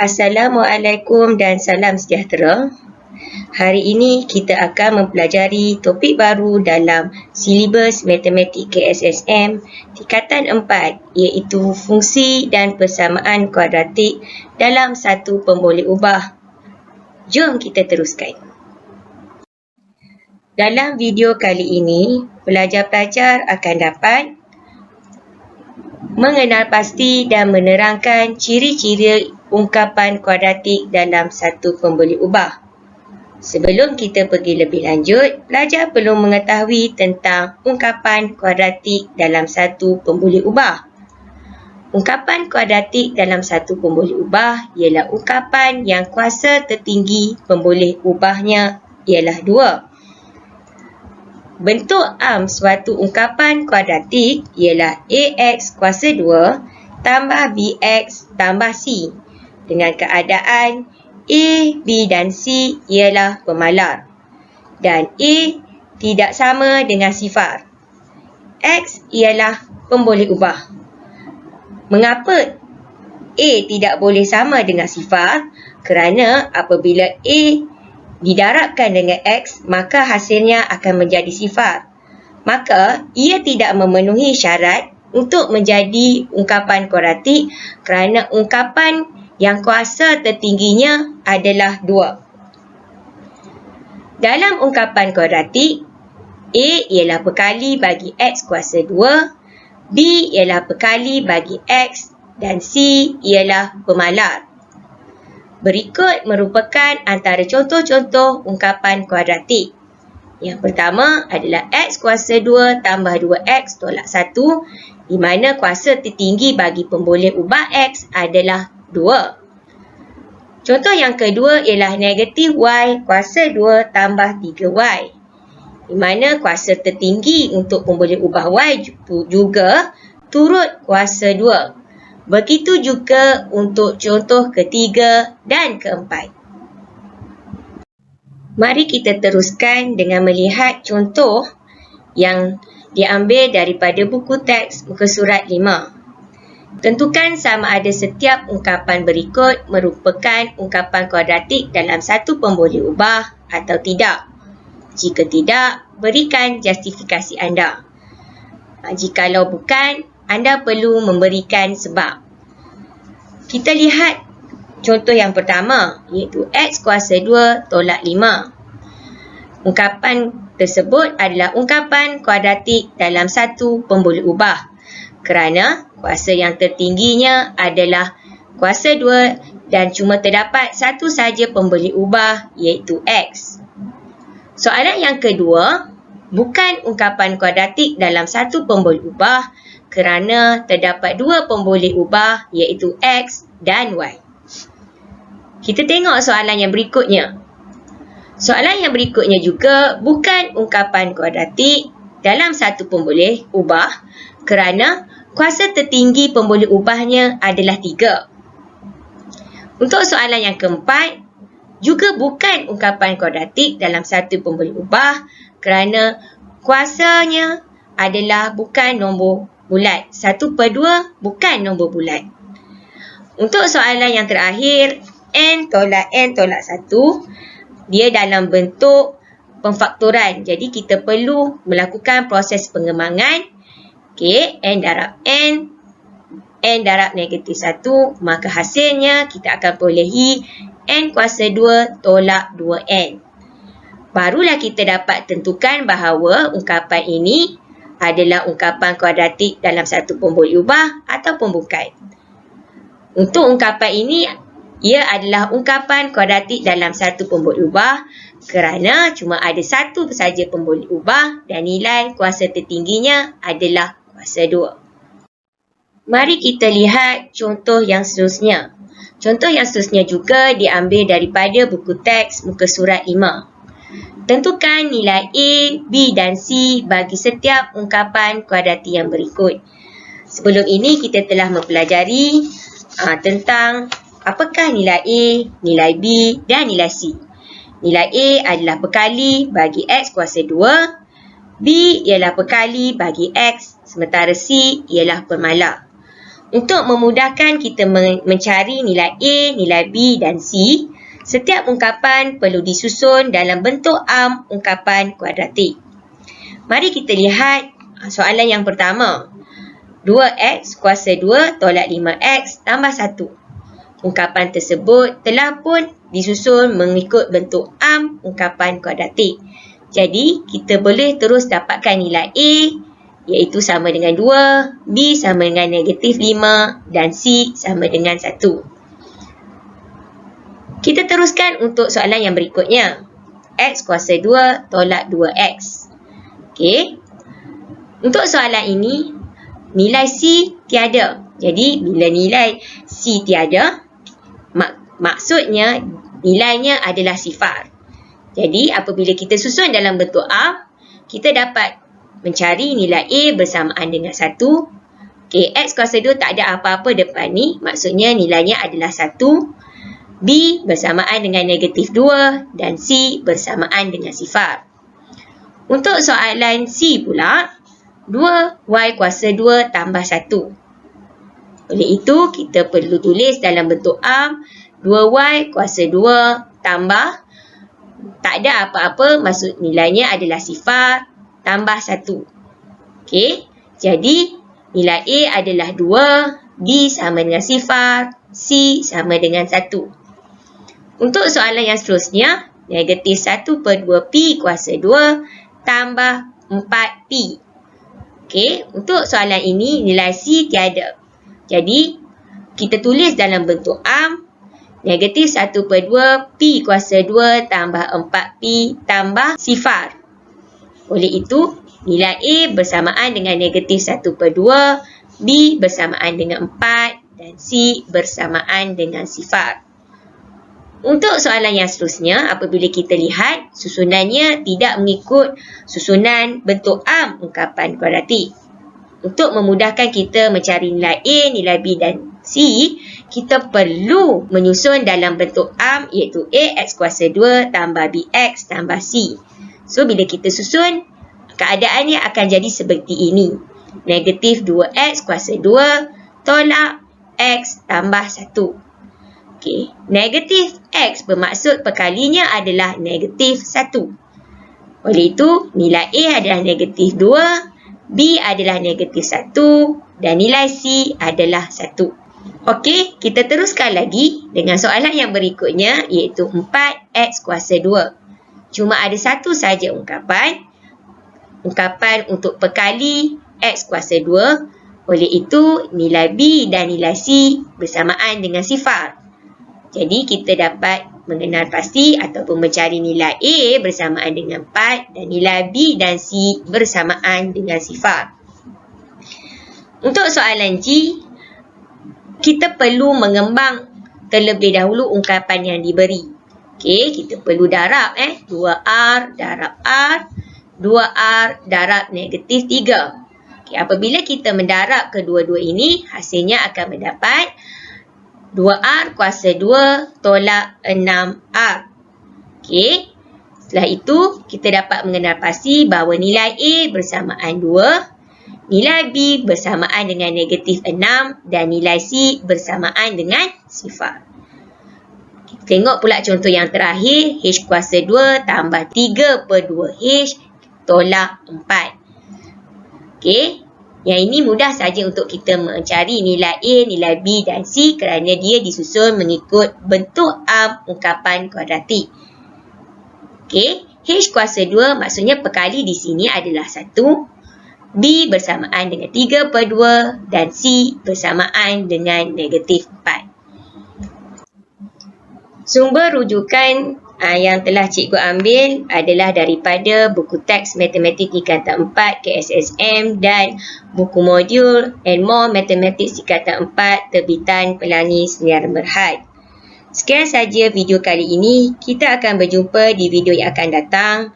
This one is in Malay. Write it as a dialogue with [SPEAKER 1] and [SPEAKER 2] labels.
[SPEAKER 1] Assalamualaikum dan salam sejahtera. Hari ini kita akan mempelajari topik baru dalam silibus Matematik KSSM tingkatan 4 iaitu fungsi dan persamaan kuadratik dalam satu pemboleh ubah. Jom kita teruskan. Dalam video kali ini, pelajar-pelajar akan dapat mengenal pasti dan menerangkan ciri-ciri ungkapan kuadratik dalam satu pemboleh ubah. Sebelum kita pergi lebih lanjut, pelajar perlu mengetahui tentang ungkapan kuadratik dalam satu pemboleh ubah. Ungkapan kuadratik dalam satu pemboleh ubah ialah ungkapan yang kuasa tertinggi pemboleh ubahnya ialah 2. Bentuk suatu ungkapan kuadratik ialah AX kuasa 2 tambah BX tambah C dengan keadaan A, B dan C ialah pemalar dan A tidak sama dengan sifar. X ialah pemboleh ubah. Mengapa A tidak boleh sama dengan sifar? Kerana apabila A didarabkan dengan X, maka hasilnya akan menjadi sifar. Maka, ia tidak memenuhi syarat untuk menjadi ungkapan kuadratik kerana ungkapan yang kuasa tertingginya adalah 2. Dalam ungkapan kuadratik, A ialah perkali bagi X kuasa 2, B ialah perkali bagi X dan C ialah pemalar. Berikut merupakan antara contoh-contoh ungkapan kuadratik. Yang pertama adalah X kuasa 2 tambah 2X tolak 1, di mana kuasa tertinggi bagi pemboleh ubah X adalah 2. Contoh yang kedua ialah negatif Y kuasa 2 tambah 3Y, di mana kuasa tertinggi untuk pemboleh ubah Y juga turut kuasa 2. Begitu juga untuk contoh ketiga dan keempat. Mari kita teruskan dengan melihat contoh yang diambil daripada buku teks muka surat 5. Tentukan sama ada setiap ungkapan berikut merupakan ungkapan kuadratik dalam satu pemboleh ubah atau tidak. Jika tidak, berikan justifikasi anda. Jikalau bukan, anda perlu memberikan sebab. Kita lihat contoh yang pertama, iaitu X kuasa 2 tolak 5. Ungkapan tersebut adalah ungkapan kuadratik dalam satu pemboleh ubah kerana kuasa yang tertingginya adalah kuasa 2 dan cuma terdapat satu saja pemboleh ubah iaitu X. Soalan yang kedua, bukan ungkapan kuadratik dalam satu pemboleh ubah kerana terdapat dua pemboleh ubah iaitu X dan Y. Kita tengok soalan yang berikutnya. Soalan yang berikutnya juga bukan ungkapan kuadratik dalam satu pemboleh ubah kerana kuasa tertinggi pemboleh ubahnya adalah 3. Untuk soalan yang keempat, juga bukan ungkapan kuadratik dalam satu pemboleh ubah kerana kuasanya adalah bukan nombor bulat. 1/2 bukan nombor bulat. Untuk soalan yang terakhir, N tolak 1, dia dalam bentuk pemfaktoran. Jadi kita perlu melakukan proses pengembangan. Okey, N darab N, N darab negatif 1, maka hasilnya kita akan perolehi N kuasa 2 tolak 2N. Barulah kita dapat tentukan bahawa ungkapan ini adalah ungkapan kuadratik dalam satu pemboleh ubah ataupun bukan. Untuk ungkapan ini, ia adalah ungkapan kuadratik dalam satu pemboleh ubah kerana cuma ada satu saja pemboleh ubah dan nilai kuasa tertingginya adalah kuasa 2. Mari kita lihat contoh yang seterusnya. Contoh yang seterusnya juga diambil daripada buku teks muka surat 5. Tentukan nilai A, B dan C bagi setiap ungkapan kuadratik yang berikut. Sebelum ini kita telah mempelajari tentang apakah nilai A, nilai B dan nilai C. Nilai A adalah perkali bagi X kuasa 2, B ialah perkali bagi X, sementara C ialah pemalar. Untuk memudahkan kita mencari nilai A, nilai B dan C, setiap ungkapan perlu disusun dalam bentuk arm ungkapan kuadratik. Mari kita lihat soalan yang pertama. 2x kuasa 2 tolak 5x tambah 1. Ungkapan tersebut telah pun disusun mengikut bentuk arm ungkapan kuadratik. Jadi, kita boleh terus dapatkan nilai A, iaitu sama dengan 2, B sama dengan negatif 5 dan C sama dengan 1. Kita teruskan untuk soalan yang berikutnya. X kuasa 2 tolak 2x. Okey. Untuk soalan ini, nilai C tiada. Jadi, bila nilai C tiada, maksudnya nilainya adalah sifar. Jadi, apabila kita susun dalam bentuk arm, kita dapat mencari nilai A bersamaan dengan 1. Okay, X kuasa 2 tak ada apa-apa depan ni. Maksudnya nilainya adalah 1. B bersamaan dengan negatif 2 dan C bersamaan dengan sifar. Untuk soalan C pula, 2Y kuasa 2 tambah 1. Oleh itu, kita perlu tulis dalam bentuk arm 2Y kuasa 2 tambah, tak ada apa-apa, maksud nilainya adalah sifar, tambah 1. Okey, jadi nilai A adalah 2, B sama dengan sifar, C sama dengan 1. Untuk soalan yang seterusnya, negatif 1 per 2P kuasa 2 tambah 4P. Okey, untuk soalan ini nilai C tiada. Jadi, kita tulis dalam bentuk arm, negatif 1 per 2 P kuasa 2 tambah 4P tambah sifar. Oleh itu, nilai A bersamaan dengan negatif 1 per 2, B bersamaan dengan 4 dan C bersamaan dengan sifar. Untuk soalan yang seterusnya, apabila kita lihat susunannya tidak mengikut susunan bentuk arm ungkapan kuadratik. Untuk memudahkan kita mencari nilai A, nilai B dan C, kita perlu menyusun dalam bentuk arm iaitu A X kuasa 2 tambah BX tambah C. So, bila kita susun, keadaannya akan jadi seperti ini. Negatif 2X kuasa 2 tolak X tambah 1. Okey, negatif X bermaksud perkalinya adalah negatif 1. Oleh itu, nilai A adalah negatif 2, B adalah negatif 1 dan nilai C adalah 1. Okey, kita teruskan lagi dengan soalan yang berikutnya iaitu 4X kuasa 2. Cuma ada satu saja ungkapan untuk perkali X kuasa 2. Oleh itu, nilai B dan nilai C bersamaan dengan sifar. Jadi, kita dapat mengenal pasti ataupun mencari nilai A bersamaan dengan 4 dan nilai B dan C bersamaan dengan sifar. Untuk soalan G, kita perlu mengembang terlebih dahulu ungkapan yang diberi. Okey, kita perlu darab 2R darab R, 2R darab negatif 3. Okey, apabila kita mendarab kedua-dua ini, hasilnya akan mendapat 2R kuasa 2 tolak 6R. Okey, setelah itu kita dapat mengenal pasti bahawa nilai A bersamaan 2, nilai B bersamaan dengan negatif 6 dan nilai C bersamaan dengan sifar. Tengok pula contoh yang terakhir, H kuasa 2 tambah 3 per 2H tolak 4. Okey, yang ini mudah saja untuk kita mencari nilai A, nilai B dan C kerana dia disusun mengikut bentuk arm ungkapan kuadratik. Okey, H kuasa 2 maksudnya perkali di sini adalah 1, B bersamaan dengan 3 per 2 dan C bersamaan dengan negatif 4. Sumber rujukan yang telah cikgu ambil adalah daripada buku teks Matematik Tingkatan 4 KSSM dan buku modul and more Mathematics Tingkatan 4 terbitan Pelangi Sdn Bhd. Sekian saja video kali ini. Kita akan berjumpa di video yang akan datang.